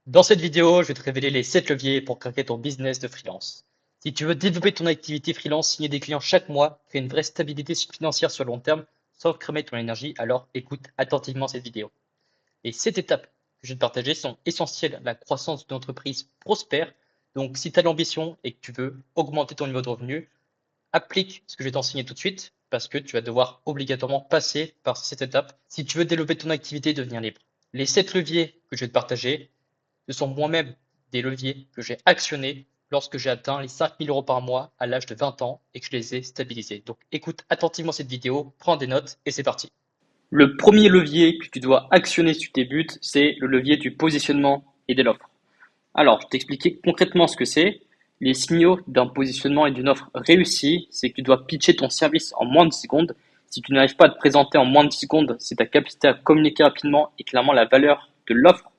Dans cette vidéo, je vais te révéler les 7 leviers pour craquer ton business de freelance. Si tu veux développer ton activité freelance, signer des clients chaque mois, créer une vraie stabilité financière sur le long terme, sans cramer ton énergie, alors écoute attentivement cette vidéo. Les 7 étapes que je vais te partager sont essentielles à la croissance d'une entreprise prospère. Donc, si tu as l'ambition et que tu veux augmenter ton niveau de revenu, applique ce que je vais t'enseigner tout de suite parce que tu vas devoir obligatoirement passer par cette étape si tu veux développer ton activité et devenir libre. Les 7 leviers que je vais te partager, ce sont moi-même des leviers que j'ai actionnés lorsque j'ai atteint les 5 000 € par mois à l'âge de 20 ans et que je les ai stabilisés. Donc écoute attentivement cette vidéo, prends des notes et c'est parti. Le premier levier que tu dois actionner si tu débutes, c'est le levier du positionnement et de l'offre. Alors, je vais t'expliquer concrètement ce que c'est. Les signaux d'un positionnement et d'une offre réussie, c'est que tu dois pitcher ton service en moins de 10 secondes. Si tu n'arrives pas à te présenter en moins de 10 secondes, c'est ta capacité à communiquer rapidement et clairement la valeur de l'offre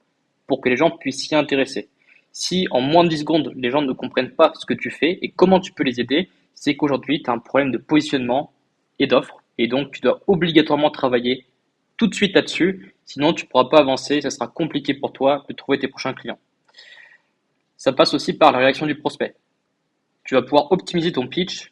pour que les gens puissent s'y intéresser. Si en moins de 10 secondes, les gens ne comprennent pas ce que tu fais et comment tu peux les aider, c'est qu'aujourd'hui, tu as un problème de positionnement et d'offre. Et donc, tu dois obligatoirement travailler tout de suite là-dessus. Sinon, tu ne pourras pas avancer. Ça sera compliqué pour toi de trouver tes prochains clients. Ça passe aussi par la réaction du prospect. Tu vas pouvoir optimiser ton pitch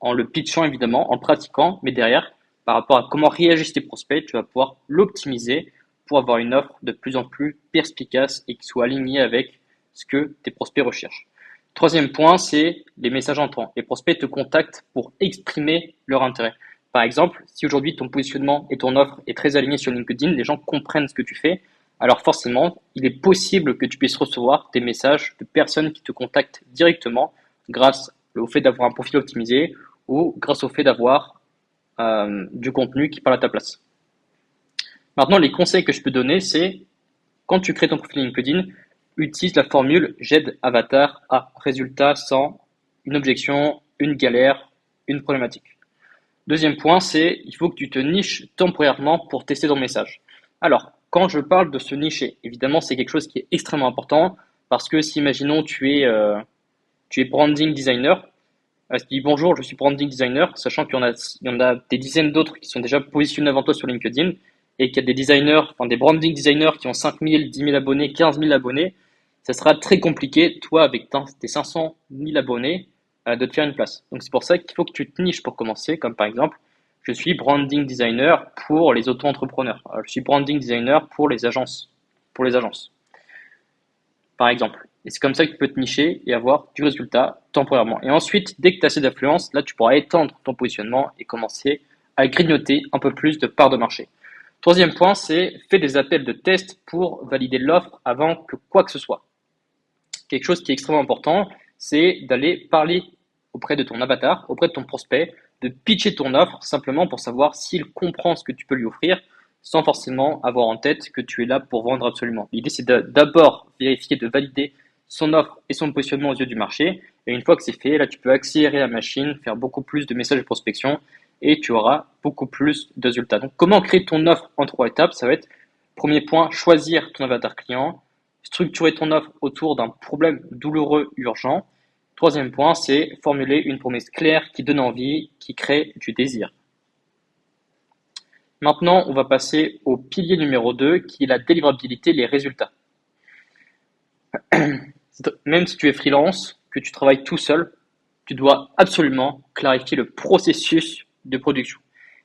en le pitchant évidemment, en le pratiquant, mais derrière, par rapport à comment réagissent tes prospects, tu vas pouvoir l'optimiser pour avoir une offre de plus en plus perspicace et qui soit alignée avec ce que tes prospects recherchent. Troisième point, c'est les messages entrants. Les prospects te contactent pour exprimer leur intérêt. Par exemple, si aujourd'hui ton positionnement et ton offre est très aligné sur LinkedIn, les gens comprennent ce que tu fais, alors forcément, il est possible que tu puisses recevoir des messages de personnes qui te contactent directement grâce au fait d'avoir un profil optimisé ou grâce au fait d'avoir du contenu qui parle à ta place. Maintenant, les conseils que je peux donner, c'est quand tu crées ton profil LinkedIn, utilise la formule j'aide avatar à résultat sans une objection, une galère, une problématique. Deuxième point, c'est il faut que tu te niches temporairement pour tester ton message. Alors, quand je parle de se nicher, évidemment, c'est quelque chose qui est extrêmement important parce que si, imaginons, tu es branding designer, tu dis bonjour, je suis branding designer, sachant qu'il y en a des dizaines d'autres qui sont déjà positionnés avant toi sur LinkedIn et qu'il y a des designers, enfin des branding designers qui ont 5 000, 10 000 abonnés, 15 000 abonnés, ça sera très compliqué, toi, avec tes 500 000 abonnés, de te faire une place. Donc c'est pour ça qu'il faut que tu te niches pour commencer, comme par exemple, je suis branding designer pour les auto-entrepreneurs. Je suis branding designer pour les agences. Pour les agences par exemple. Et c'est comme ça que tu peux te nicher et avoir du résultat temporairement. Et ensuite, dès que tu as assez d'affluence, là, tu pourras étendre ton positionnement et commencer à grignoter un peu plus de parts de marché. Troisième point, c'est fais des appels de test pour valider l'offre avant que quoi que ce soit. Quelque chose qui est extrêmement important, c'est d'aller parler auprès de ton avatar, auprès de ton prospect, de pitcher ton offre simplement pour savoir s'il comprend ce que tu peux lui offrir sans forcément avoir en tête que tu es là pour vendre absolument. L'idée, c'est d'abord vérifier, de valider son offre et son positionnement aux yeux du marché. Et une fois que c'est fait, là, tu peux accélérer la machine, faire beaucoup plus de messages de prospection et tu auras beaucoup plus de résultats. Donc, comment créer ton offre en 3 étapes? Ça va être, premier point, choisir ton avatar client, structurer ton offre autour d'un problème douloureux urgent. Troisième point, c'est formuler une promesse claire qui donne envie, qui crée du désir. Maintenant, on va passer au pilier numéro 2, qui est la délivrabilité, les résultats. Même si tu es freelance, que tu travailles tout seul, tu dois absolument clarifier le processus de production.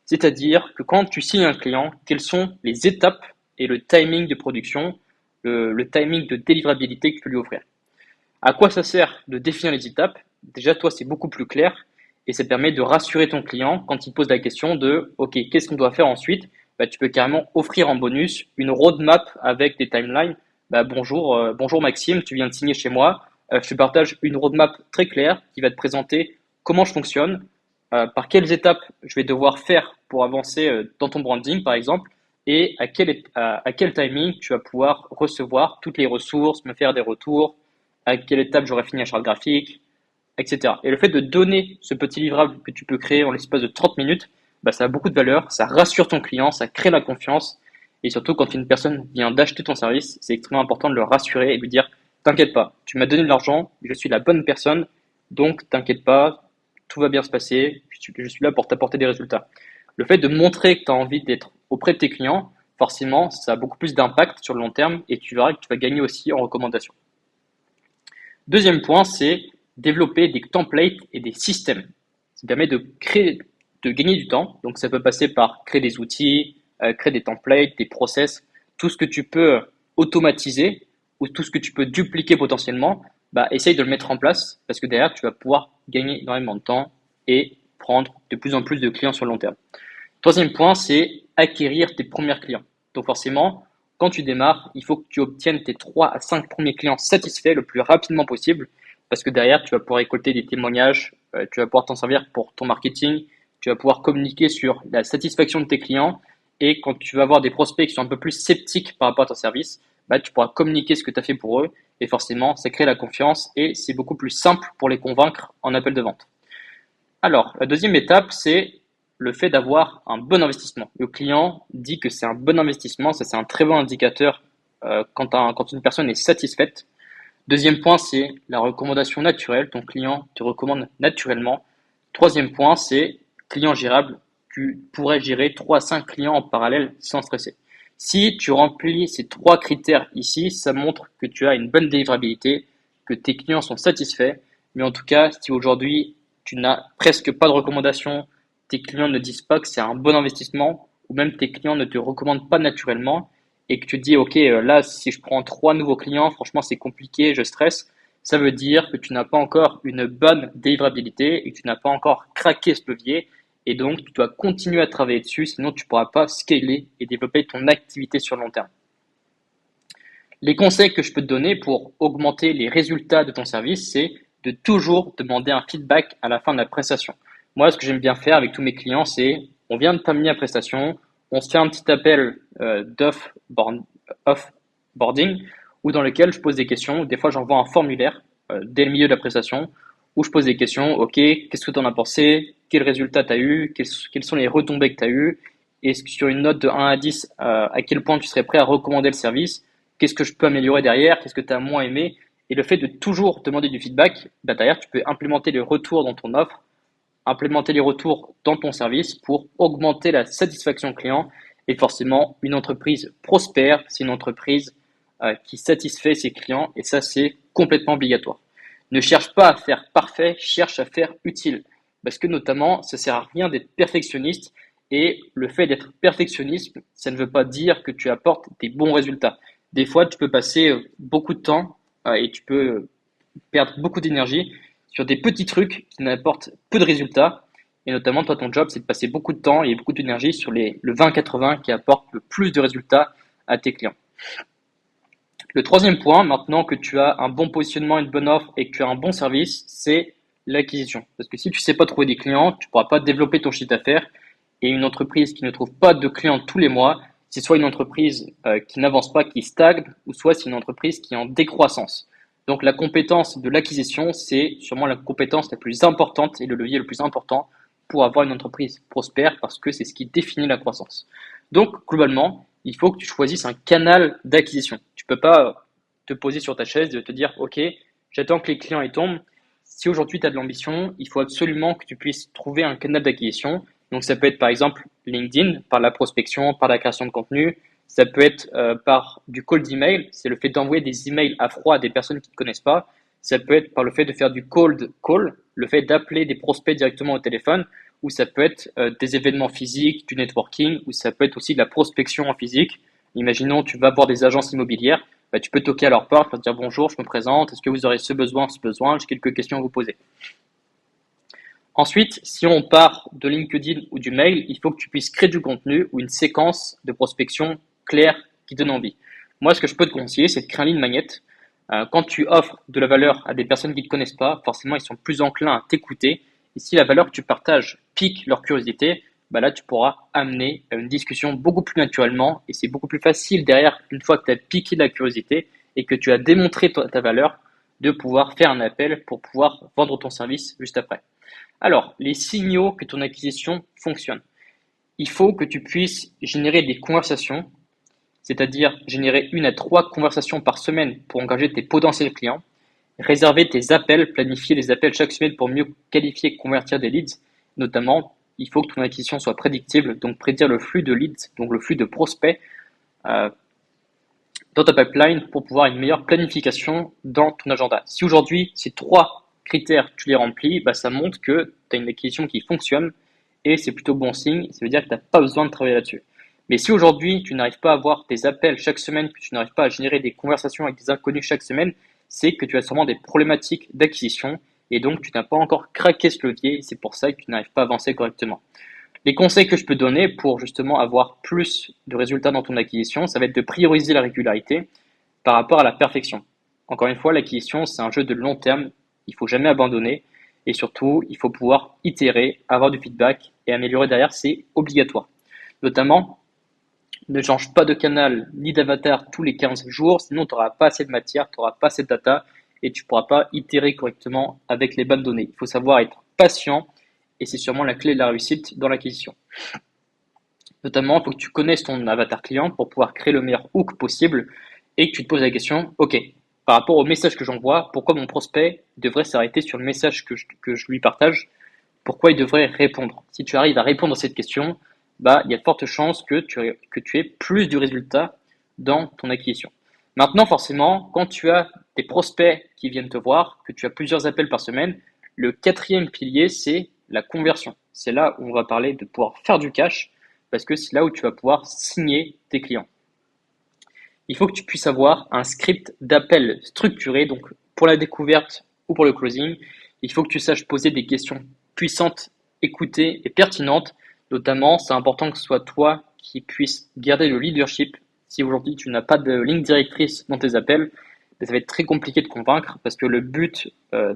C'est-à-dire que quand tu signes un client, quelles sont les étapes et le timing de production, le timing de délivrabilité que tu peux lui offrir. À quoi ça sert de définir les étapes? Déjà, toi, c'est beaucoup plus clair et ça permet de rassurer ton client quand il pose la question de OK, qu'est-ce qu'on doit faire ensuite? Bah, tu peux carrément offrir en bonus une roadmap avec des timelines. Bah, bonjour Maxime, tu viens de signer chez moi. Je te partage une roadmap très claire qui va te présenter comment je fonctionne, par quelles étapes je vais devoir faire pour avancer dans ton branding, par exemple, et à quel timing tu vas pouvoir recevoir toutes les ressources, me faire des retours, à quelle étape j'aurais fini la charte graphique, etc. Et le fait de donner ce petit livrable que tu peux créer en l'espace de 30 minutes, bah, ça a beaucoup de valeur, ça rassure ton client, ça crée la confiance. Et surtout, quand une personne vient d'acheter ton service, c'est extrêmement important de le rassurer et de lui dire, t'inquiète pas, tu m'as donné de l'argent, je suis la bonne personne, donc t'inquiète pas, tout va bien se passer, je suis là pour t'apporter des résultats. Le fait de montrer que tu as envie d'être auprès de tes clients, forcément, ça a beaucoup plus d'impact sur le long terme et tu verras que tu vas gagner aussi en recommandation. Deuxième point, c'est développer des templates et des systèmes. Ça permet de gagner du temps. Donc, ça peut passer par créer des outils, créer des templates, des process, tout ce que tu peux automatiser ou tout ce que tu peux dupliquer potentiellement, bah, essaye de le mettre en place parce que derrière, tu vas pouvoir gagner énormément de temps et prendre de plus en plus de clients sur le long terme. Troisième point, c'est acquérir tes premiers clients. Donc forcément, quand tu démarres, il faut que tu obtiennes tes 3 à 5 premiers clients satisfaits le plus rapidement possible parce que derrière, tu vas pouvoir récolter des témoignages, tu vas pouvoir t'en servir pour ton marketing, tu vas pouvoir communiquer sur la satisfaction de tes clients et quand tu vas avoir des prospects qui sont un peu plus sceptiques par rapport à ton service, bah, tu pourras communiquer ce que tu as fait pour eux et forcément, ça crée la confiance et c'est beaucoup plus simple pour les convaincre en appel de vente. Alors, la deuxième étape, c'est le fait d'avoir un bon investissement. Le client dit que c'est un bon investissement, ça c'est un très bon indicateur quand une personne est satisfaite. Deuxième point, c'est la recommandation naturelle. Ton client te recommande naturellement. Troisième point, c'est client gérable. Tu pourrais gérer 3 à 5 clients en parallèle sans stresser. Si tu remplis ces 3 critères ici, ça montre que tu as une bonne délivrabilité, que tes clients sont satisfaits. Mais en tout cas, si aujourd'hui tu n'as presque pas de recommandations, tes clients ne disent pas que c'est un bon investissement, ou même tes clients ne te recommandent pas naturellement, et que tu te dis, OK, là, si je prends 3 nouveaux clients, franchement, c'est compliqué, je stresse, ça veut dire que tu n'as pas encore une bonne délivrabilité et que tu n'as pas encore craqué ce levier. Et donc, tu dois continuer à travailler dessus, sinon tu ne pourras pas scaler et développer ton activité sur le long terme. Les conseils que je peux te donner pour augmenter les résultats de ton service, c'est de toujours demander un feedback à la fin de la prestation. Moi, ce que j'aime bien faire avec tous mes clients, c'est on vient de terminer la prestation, on se fait un petit appel d'off-boarding ou dans lequel je pose des questions. Des fois, j'envoie un formulaire dès le milieu de la prestation où je pose des questions. OK, qu'est-ce que tu en as pensé? Quel résultat tu as eu? Quelles sont les retombées que tu as eues? Et sur une note de 1 à 10, à quel point tu serais prêt à recommander le service? Qu'est-ce que je peux améliorer derrière? Qu'est-ce que tu as moins aimé? Et le fait de toujours demander du feedback, bah derrière, tu peux implémenter les retours dans ton offre, implémenter les retours dans ton service pour augmenter la satisfaction client. Et forcément, une entreprise prospère, c'est une entreprise qui satisfait ses clients et ça, c'est complètement obligatoire. Ne cherche pas à faire parfait, cherche à faire utile. Parce que notamment, ça sert à rien d'être perfectionniste et le fait d'être perfectionniste, ça ne veut pas dire que tu apportes des bons résultats. Des fois, tu peux passer beaucoup de temps et tu peux perdre beaucoup d'énergie sur des petits trucs qui n'apportent peu de résultats. Et notamment, toi, ton job, c'est de passer beaucoup de temps et beaucoup d'énergie sur le 20-80 qui apporte le plus de résultats à tes clients. Le troisième point, maintenant que tu as un bon positionnement, une bonne offre et que tu as un bon service, c'est l'acquisition. Parce que si tu ne sais pas trouver des clients, tu ne pourras pas développer ton chiffre d'affaires. Et une entreprise qui ne trouve pas de clients tous les mois, c'est soit une entreprise qui n'avance pas, qui stagne, ou soit c'est une entreprise qui est en décroissance. Donc la compétence de l'acquisition, c'est sûrement la compétence la plus importante et le levier le plus important pour avoir une entreprise prospère parce que c'est ce qui définit la croissance. Donc globalement, il faut que tu choisisses un canal d'acquisition. Tu peux pas te poser sur ta chaise et te dire, OK, j'attends que les clients y tombent. Si aujourd'hui tu as de l'ambition, il faut absolument que tu puisses trouver un canal d'acquisition. Donc ça peut être par exemple LinkedIn, par la prospection, par la création de contenu. Ça peut être par du cold email, c'est le fait d'envoyer des emails à froid à des personnes qui ne te connaissent pas. Ça peut être par le fait de faire du cold call, le fait d'appeler des prospects directement au téléphone, ou ça peut être des événements physiques, du networking, ou ça peut être aussi de la prospection en physique. Imaginons, tu vas voir des agences immobilières, bah, tu peux toquer à leur porte, leur dire bonjour, je me présente, est-ce que vous aurez ce besoin, j'ai quelques questions à vous poser. Ensuite, si on part de LinkedIn ou du mail, il faut que tu puisses créer du contenu ou une séquence de prospection claire qui donne envie. Moi, ce que je peux te conseiller, c'est de créer un lead magnet. Quand tu offres de la valeur à des personnes qui ne te connaissent pas, forcément, ils sont plus enclins à t'écouter. Et si la valeur que tu partages pique leur curiosité, bah là, tu pourras amener une discussion beaucoup plus naturellement et c'est beaucoup plus facile derrière, une fois que tu as piqué la curiosité et que tu as démontré ta valeur, de pouvoir faire un appel pour pouvoir vendre ton service juste après. Alors, les signaux que ton acquisition fonctionne. Il faut que tu puisses générer des conversations, c'est-à-dire générer 1 à 3 conversations par semaine pour engager tes potentiels clients, réserver tes appels, planifier les appels chaque semaine pour mieux qualifier et convertir des leads. Notamment, il faut que ton acquisition soit prédictible, donc prédire le flux de leads, donc le flux de prospects euh, dans ta pipeline pour pouvoir une meilleure planification dans ton agenda. Si aujourd'hui, ces trois critères, tu les remplis, bah, ça montre que tu as une acquisition qui fonctionne et c'est plutôt bon signe. Ça veut dire que tu n'as pas besoin de travailler là-dessus. Mais si aujourd'hui, tu n'arrives pas à avoir des appels chaque semaine, que tu n'arrives pas à générer des conversations avec des inconnus chaque semaine, c'est que tu as sûrement des problématiques d'acquisition et donc tu n'as pas encore craqué ce levier. C'est pour ça que tu n'arrives pas à avancer correctement. Les conseils que je peux donner pour justement avoir plus de résultats dans ton acquisition, ça va être de prioriser la régularité par rapport à la perfection. Encore une fois, l'acquisition, c'est un jeu de long terme. Il faut jamais abandonner. Et surtout, il faut pouvoir itérer, avoir du feedback et améliorer derrière, c'est obligatoire. Notamment, ne change pas de canal ni d'avatar tous les 15 jours, sinon tu n'auras pas assez de matière, tu n'auras pas assez de data et tu ne pourras pas itérer correctement avec les bonnes données. Il faut savoir être patient et c'est sûrement la clé de la réussite dans l'acquisition. Notamment, il faut que tu connaisses ton avatar client pour pouvoir créer le meilleur hook possible et que tu te poses la question, ok, par rapport au message que j'envoie, pourquoi mon prospect devrait s'arrêter sur le message que je lui partage? Pourquoi il devrait répondre? Si tu arrives à répondre à cette question, bah, il y a de fortes chances que tu aies plus de résultats dans ton acquisition. Maintenant, forcément, quand tu as des prospects qui viennent te voir, que tu as plusieurs appels par semaine, le quatrième pilier, c'est la conversion. C'est là où on va parler de pouvoir faire du cash parce que c'est là où tu vas pouvoir signer tes clients. Il faut que tu puisses avoir un script d'appel structuré, donc pour la découverte ou pour le closing. Il faut que tu saches poser des questions puissantes, écoutées et pertinentes. Notamment, c'est important que ce soit toi qui puisses garder le leadership. Si aujourd'hui tu n'as pas de ligne directrice dans tes appels, ça va être très compliqué de convaincre parce que le but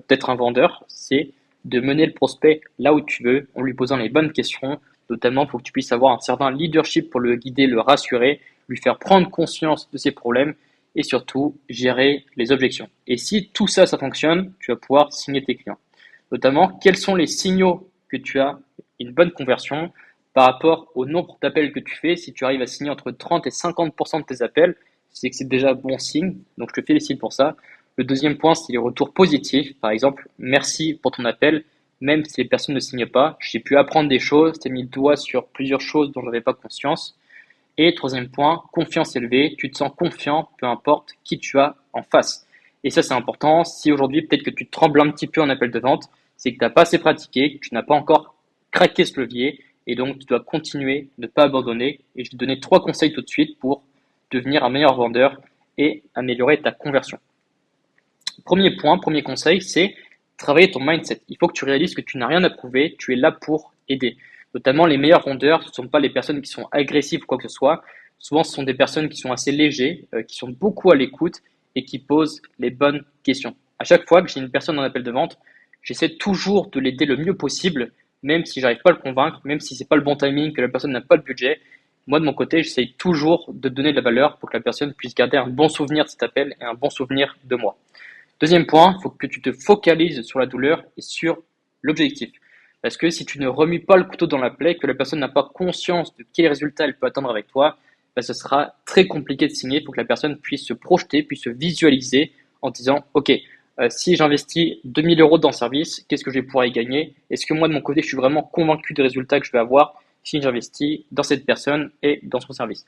d'être un vendeur, c'est de mener le prospect là où tu veux en lui posant les bonnes questions. Notamment, il faut que tu puisses avoir un certain leadership pour le guider, le rassurer, lui faire prendre conscience de ses problèmes et surtout gérer les objections. Et si tout ça, ça fonctionne, tu vas pouvoir signer tes clients. Notamment, quels sont les signaux que tu as une bonne conversion par rapport au nombre d'appels que tu fais. Si tu arrives à signer entre 30 et 50% de tes appels, c'est que c'est déjà bon signe. Donc, je te félicite pour ça. Le deuxième point, c'est les retours positifs. Par exemple, merci pour ton appel. Même si les personnes ne signent pas, j'ai pu apprendre des choses, t'ai mis le doigt sur plusieurs choses dont je n'avais pas conscience. Et troisième point, confiance élevée. Tu te sens confiant, peu importe qui tu as en face. Et ça, c'est important. Si aujourd'hui, peut-être que tu trembles un petit peu en appel de vente, c'est que tu n'as pas assez pratiqué, que tu n'as pas encore craqué ce levier. Et donc, tu dois continuer, ne pas abandonner. Et je vais te donner trois conseils tout de suite pour devenir un meilleur vendeur et améliorer ta conversion. Premier point, premier conseil, c'est travailler ton mindset. Il faut que tu réalises que tu n'as rien à prouver, tu es là pour aider. Notamment, les meilleurs vendeurs, ce ne sont pas les personnes qui sont agressives ou quoi que ce soit. Souvent, ce sont des personnes qui sont assez légers, qui sont beaucoup à l'écoute et qui posent les bonnes questions. À chaque fois que j'ai une personne en appel de vente, j'essaie toujours de l'aider le mieux possible, même si j'arrive pas à le convaincre, même si c'est pas le bon timing, que la personne n'a pas le budget. Moi, de mon côté, j'essaie toujours de donner de la valeur pour que la personne puisse garder un bon souvenir de cet appel et un bon souvenir de moi. Deuxième point, il faut que tu te focalises sur la douleur et sur l'objectif. Parce que si tu ne remues pas le couteau dans la plaie, que la personne n'a pas conscience de quel résultat elle peut attendre avec toi, bah, ce sera très compliqué de signer. Il faut que la personne puisse se projeter, puisse se visualiser en disant, OK, si j'investis 2000 euros dans le service, qu'est-ce que je vais pouvoir y gagner? Est-ce que moi, de mon côté, je suis vraiment convaincu des résultats que je vais avoir si j'investis dans cette personne et dans son service?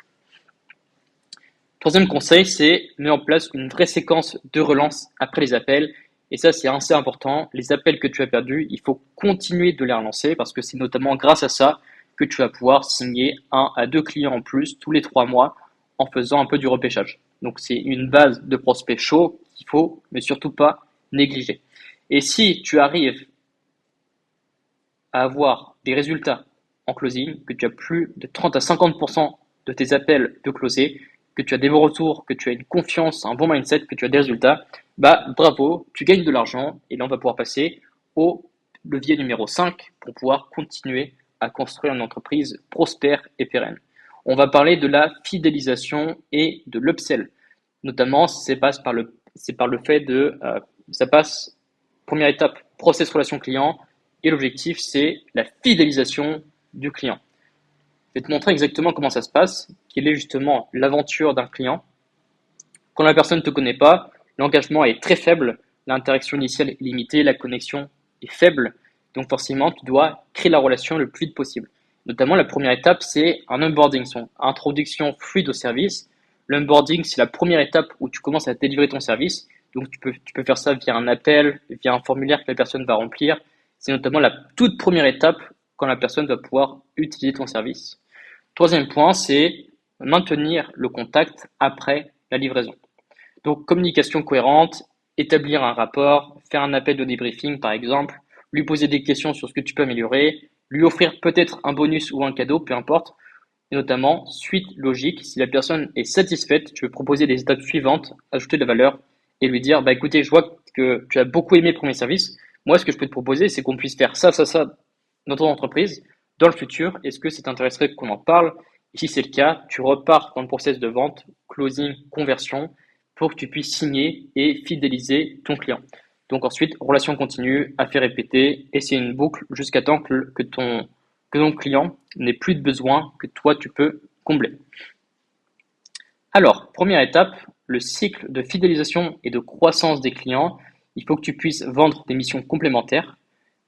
Troisième conseil, c'est mettre en place une vraie séquence de relance après les appels. Et ça, c'est assez important. Les appels que tu as perdus, il faut continuer de les relancer parce que c'est notamment grâce à ça que tu vas pouvoir signer un à deux clients en plus tous les 3 mois en faisant un peu du repêchage. Donc, c'est une base de prospects chauds qu'il faut, mais surtout pas négliger. Et si tu arrives à avoir des résultats en closing, que tu as plus de 30 à 50% de tes appels de closés, que tu as des bons retours, que tu as une confiance, un bon mindset, que tu as des résultats, bah bravo, tu gagnes de l'argent et là on va pouvoir passer au levier numéro 5 pour pouvoir continuer à construire une entreprise prospère et pérenne. On va parler de la fidélisation et de l'upsell. Notamment, c'est par le fait de, ça passe, première étape, process relation client, et l'objectif, c'est la fidélisation du client. Je vais te montrer exactement comment ça se passe, quelle est justement l'aventure d'un client. Quand la personne ne te connaît pas, l'engagement est très faible, l'interaction initiale est limitée, la connexion est faible. Donc forcément, tu dois créer la relation le plus vite possible. Notamment, la première étape, c'est un onboarding, son introduction fluide au service. L'onboarding, c'est la première étape où tu commences à délivrer ton service. Donc, tu peux faire ça via un appel, via un formulaire que la personne va remplir. C'est notamment la toute première étape quand la personne va pouvoir utiliser ton service. Troisième point, c'est maintenir le contact après la livraison. Donc, communication cohérente, établir un rapport, faire un appel de débriefing par exemple, lui poser des questions sur ce que tu peux améliorer, lui offrir peut-être un bonus ou un cadeau, peu importe, et notamment suite logique. Si la personne est satisfaite, tu peux proposer des étapes suivantes, ajouter de la valeur et lui dire, bah écoutez, je vois que tu as beaucoup aimé le premier service. Moi, ce que je peux te proposer, c'est qu'on puisse faire ça, ça, ça dans ton entreprise dans le futur. Est-ce que ça t'intéresserait qu'on en parle? Et si c'est le cas, tu repars dans le process de vente, closing, conversion, pour que tu puisses signer et fidéliser ton client. Donc ensuite, relation continue, affaire répétée, et c'est une boucle jusqu'à temps que ton client n'ait plus de besoin que toi tu peux combler. Alors, première étape, le cycle de fidélisation et de croissance des clients. Il faut que tu puisses vendre des missions complémentaires,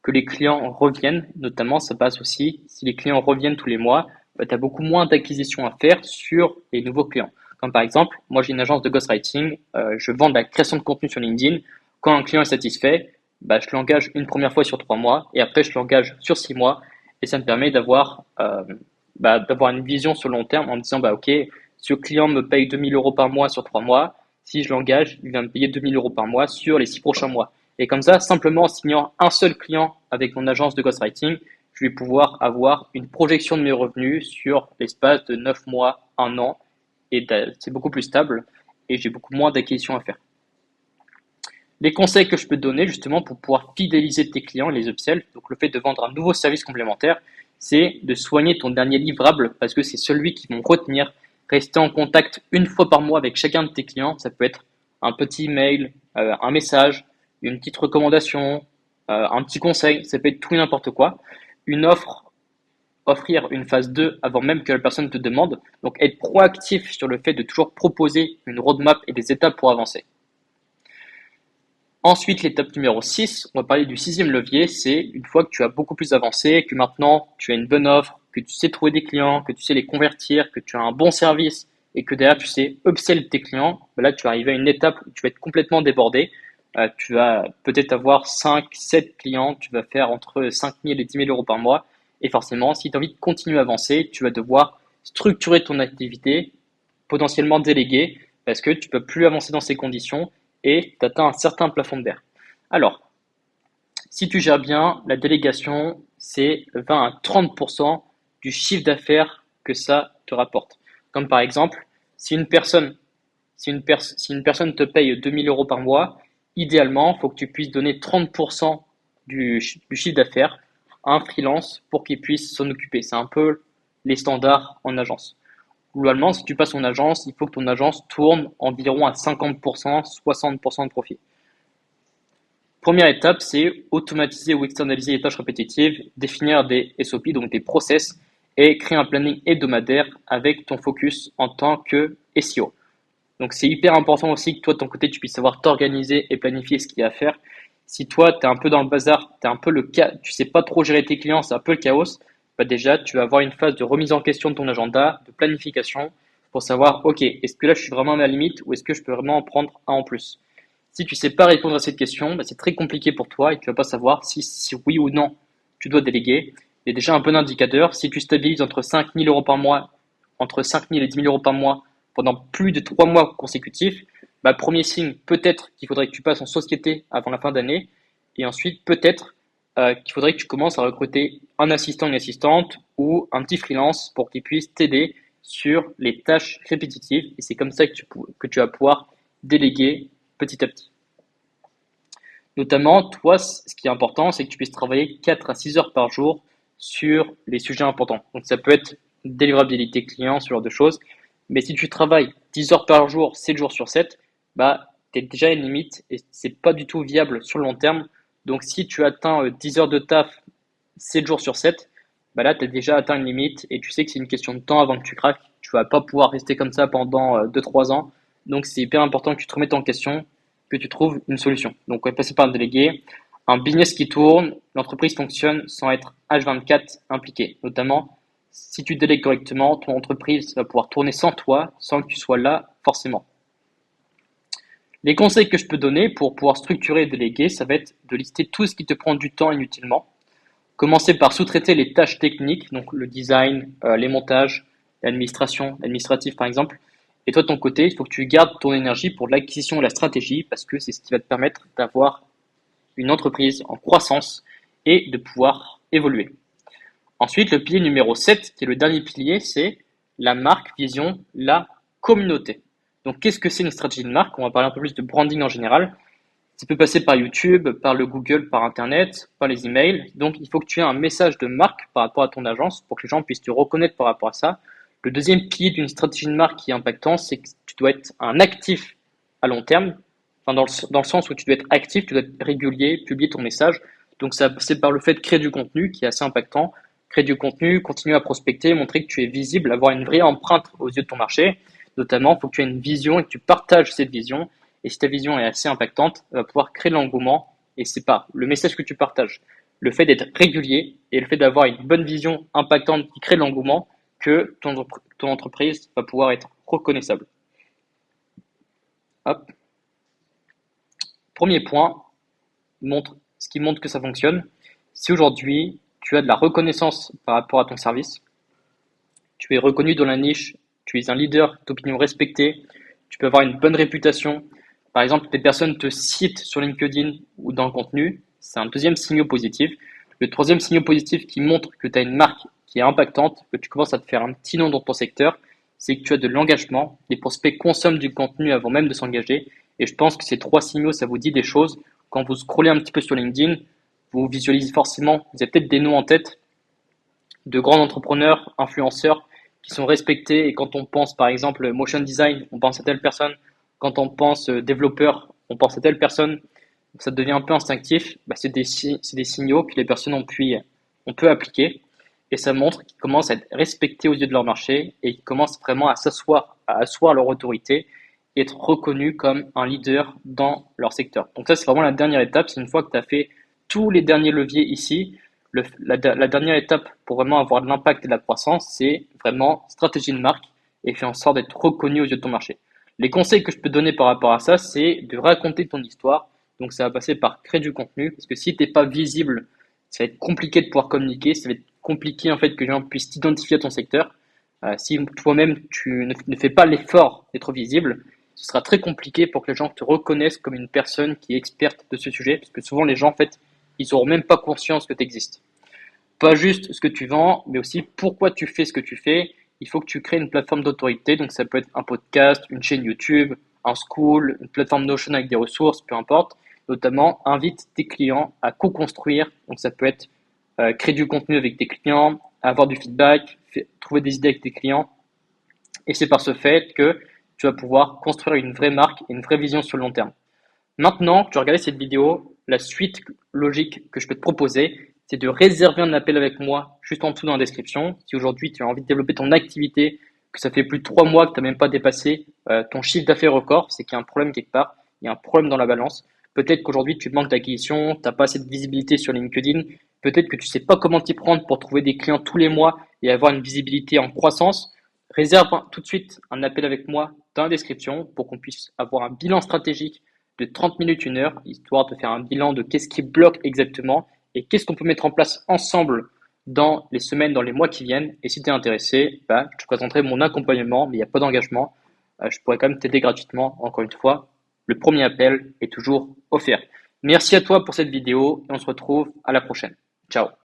que les clients reviennent, notamment ça passe aussi, si les clients reviennent tous les mois, bah, tu as beaucoup moins d'acquisition à faire sur les nouveaux clients. Comme par exemple, moi j'ai une agence de ghostwriting, je vends de la création de contenu sur LinkedIn. Quand un client est satisfait, bah, je l'engage une première fois sur 3 mois et après je l'engage sur 6 mois et ça me permet d'avoir une vision sur le long terme en me disant bah ok, ce client me paye 2 000 € par mois sur 3 mois, si je l'engage, il va me payer 2 000 € par mois sur les 6 prochains mois. Et comme ça, simplement en signant un seul client avec mon agence de ghostwriting, je vais pouvoir avoir une projection de mes revenus sur l'espace de 9 mois, 1 an, et c'est beaucoup plus stable et j'ai beaucoup moins d'acquisition à faire. Les conseils que je peux te donner justement pour pouvoir fidéliser tes clients, les upsells, donc le fait de vendre un nouveau service complémentaire, c'est de soigner ton dernier livrable parce que c'est celui qui vont retenir. Rester en contact une fois par mois avec chacun de tes clients, ça peut être un petit mail, un message, une petite recommandation, un petit conseil, ça peut être tout et n'importe quoi. Une offre, offrir une phase 2 avant même que la personne te demande. Donc être proactif sur le fait de toujours proposer une roadmap et des étapes pour avancer. Ensuite, l'étape numéro 6, on va parler du sixième levier, c'est une fois que tu as beaucoup plus avancé, que maintenant tu as une bonne offre, que tu sais trouver des clients, que tu sais les convertir, que tu as un bon service et que derrière tu sais upsell tes clients, ben là tu vas arriver à une étape où tu vas être complètement débordé. Tu vas peut-être avoir 5, 7 clients, tu vas faire entre 5 000 et 10 000 € par mois. Et forcément, si tu as envie de continuer à avancer, tu vas devoir structurer ton activité, potentiellement déléguer, parce que tu peux plus avancer dans ces conditions et tu atteins un certain plafond de verre. Alors, si tu gères bien, la délégation, c'est 20 à 30% du chiffre d'affaires que ça te rapporte. Comme par exemple, si une personne te paye 2 000 € par mois, idéalement, il faut que tu puisses donner 30% du chiffre d'affaires à un freelance pour qu'il puisse s'en occuper. C'est un peu les standards en agence. Globalement, si tu passes en agence, il faut que ton agence tourne environ à 50%, 60% de profit. Première étape, c'est automatiser ou externaliser les tâches répétitives, définir des SOP, donc des process, et créer un planning hebdomadaire avec ton focus en tant que SEO. Donc c'est hyper important aussi que toi de ton côté tu puisses savoir t'organiser et planifier ce qu'il y a à faire. Si toi tu es un peu dans le bazar, tu es un peu tu sais pas trop gérer tes clients, c'est un peu le chaos, bah déjà tu vas avoir une phase de remise en question de ton agenda, de planification pour savoir ok, est-ce que là je suis vraiment à ma limite ou est-ce que je peux vraiment en prendre un en plus. Si tu sais pas répondre à cette question, bah, c'est très compliqué pour toi et tu vas pas savoir si oui ou non tu dois déléguer. Il y a déjà un peu d'indicateur. Si tu stabilises entre 5 000 € par mois, entre 5 000 et 10 000 € par mois pendant plus de 3 mois consécutifs, bah, premier signe, peut-être qu'il faudrait que tu passes en société avant la fin d'année. Et ensuite, peut-être qu'il faudrait que tu commences à recruter un assistant, une assistante ou un petit freelance pour qu'il puisse t'aider sur les tâches répétitives. Et c'est comme ça que tu vas pouvoir déléguer petit à petit. Notamment, toi, ce qui est important, c'est que tu puisses travailler 4 à 6 heures par jour sur les sujets importants. Donc, ça peut être délivrabilité client, ce genre de choses. Mais si tu travailles 10 heures par jour, 7 jours sur 7, bah, tu es déjà à une limite et c'est pas du tout viable sur le long terme. Donc, si tu atteins 10 heures de taf 7 jours sur 7, bah là, tu as déjà atteint une limite et tu sais que c'est une question de temps avant que tu craques. Tu vas pas pouvoir rester comme ça pendant 2-3 ans. Donc, c'est hyper important que tu te remettes en question, que tu trouves une solution. Donc, on va passer par un délégué. Un business qui tourne, l'entreprise fonctionne sans être H24 impliqué. Notamment, Si tu délègues correctement, ton entreprise va pouvoir tourner sans toi, sans que tu sois là forcément. Les conseils que je peux donner pour pouvoir structurer et déléguer, ça va être de lister tout ce qui te prend du temps inutilement. Commencer par sous-traiter les tâches techniques, donc le design, les montages, l'administration, l'administratif par exemple. Et toi de ton côté, il faut que tu gardes ton énergie pour l'acquisition et la stratégie parce que c'est ce qui va te permettre d'avoir une entreprise en croissance et de pouvoir évoluer. Ensuite, le pilier numéro 7, qui est le dernier pilier, c'est la marque, vision, la communauté. Donc, qu'est-ce que c'est une stratégie de marque? On va parler un peu plus de branding en général. Ça peut passer par YouTube, par le Google, par Internet, par les emails. Donc, il faut que tu aies un message de marque par rapport à ton agence pour que les gens puissent te reconnaître par rapport à ça. Le deuxième pilier d'une stratégie de marque qui est impactant, c'est que tu dois être un actif à long terme. Enfin, dans le sens où tu dois être actif, tu dois être régulier, publier ton message. Donc, ça, c'est par le fait de créer du contenu qui est assez impactant. Créer du contenu, continuer à prospecter, montrer que tu es visible, avoir une vraie empreinte aux yeux de ton marché. Notamment, il faut que tu aies une vision et que tu partages cette vision. Et si ta vision est assez impactante, elle va pouvoir créer de l'engouement. Et c'est pas le message que tu partages, le fait d'être régulier et le fait d'avoir une bonne vision impactante qui crée de l'engouement que ton entreprise va pouvoir être reconnaissable. Hop. Premier point, ce qui montre que ça fonctionne. Si aujourd'hui tu as de la reconnaissance par rapport à ton service, tu es reconnu dans la niche, tu es un leader d'opinion respecté, tu peux avoir une bonne réputation. Par exemple, des personnes te citent sur LinkedIn ou dans le contenu, c'est un deuxième signal positif. Le troisième signal positif qui montre que tu as une marque qui est impactante, que tu commences à te faire un petit nom dans ton secteur, c'est que tu as de l'engagement. Les prospects consomment du contenu avant même de s'engager. Et je pense que ces trois signaux, ça vous dit des choses. Quand vous scrollez un petit peu sur LinkedIn, vous visualisez forcément, vous avez peut-être des noms en tête de grands entrepreneurs, influenceurs qui sont respectés. Et quand on pense par exemple motion design, on pense à telle personne. Quand on pense développeur, on pense à telle personne. Ça devient un peu instinctif. Bah, c'est des signaux que les personnes on peut appliquer. Et ça montre qu'ils commencent à être respectés aux yeux de leur marché et qu'ils commencent vraiment à asseoir leur autorité et être reconnus comme un leader dans leur secteur. Donc ça, c'est vraiment la dernière étape. C'est une fois que tu as fait tous les derniers leviers ici, la dernière étape pour vraiment avoir de l'impact et de la croissance, c'est vraiment stratégie de marque et faire en sorte d'être reconnu aux yeux de ton marché. Les conseils que je peux donner par rapport à ça, c'est de raconter ton histoire. Donc ça va passer par créer du contenu, parce que si tu n'es pas visible, ça va être compliqué de pouvoir communiquer, ça va être compliqué en fait que les gens puissent t'identifier à ton secteur. Si toi-même tu ne fais pas l'effort d'être visible, ce sera très compliqué pour que les gens te reconnaissent comme une personne qui est experte de ce sujet, parce que souvent les gens en fait, ils n'auront même pas conscience que tu existes. Pas juste ce que tu vends, mais aussi pourquoi tu fais ce que tu fais. Il faut que tu crées une plateforme d'autorité, donc ça peut être un podcast, une chaîne YouTube, un school, une plateforme Notion avec des ressources, peu importe. Notamment, invite tes clients à co-construire, donc ça peut être créer du contenu avec tes clients, avoir du feedback, trouver des idées avec tes clients. Et c'est par ce fait que tu vas pouvoir construire une vraie marque et une vraie vision sur le long terme. Maintenant que tu as regardé cette vidéo, la suite logique que je peux te proposer, c'est de réserver un appel avec moi juste en dessous dans la description. Si aujourd'hui tu as envie de développer ton activité, que ça fait plus de 3 mois que tu n'as même pas dépassé ton chiffre d'affaires record, c'est qu'il y a un problème quelque part, il y a un problème dans la balance. Peut-être qu'aujourd'hui tu manques d'acquisition, tu n'as pas assez de visibilité sur LinkedIn, peut-être que tu ne sais pas comment t'y prendre pour trouver des clients tous les mois et avoir une visibilité en croissance. Réserve tout de suite un appel avec moi dans la description pour qu'on puisse avoir un bilan stratégique de 30 minutes, 1 heure, histoire de faire un bilan de qu'est-ce qui bloque exactement et qu'est-ce qu'on peut mettre en place ensemble dans les semaines, dans les mois qui viennent. Et si tu es intéressé, bah, je te présenterai mon accompagnement, mais il n'y a pas d'engagement. Je pourrais quand même t'aider gratuitement. Encore une fois, le premier appel est toujours offert. Merci à toi pour cette vidéo et on se retrouve à la prochaine. Ciao.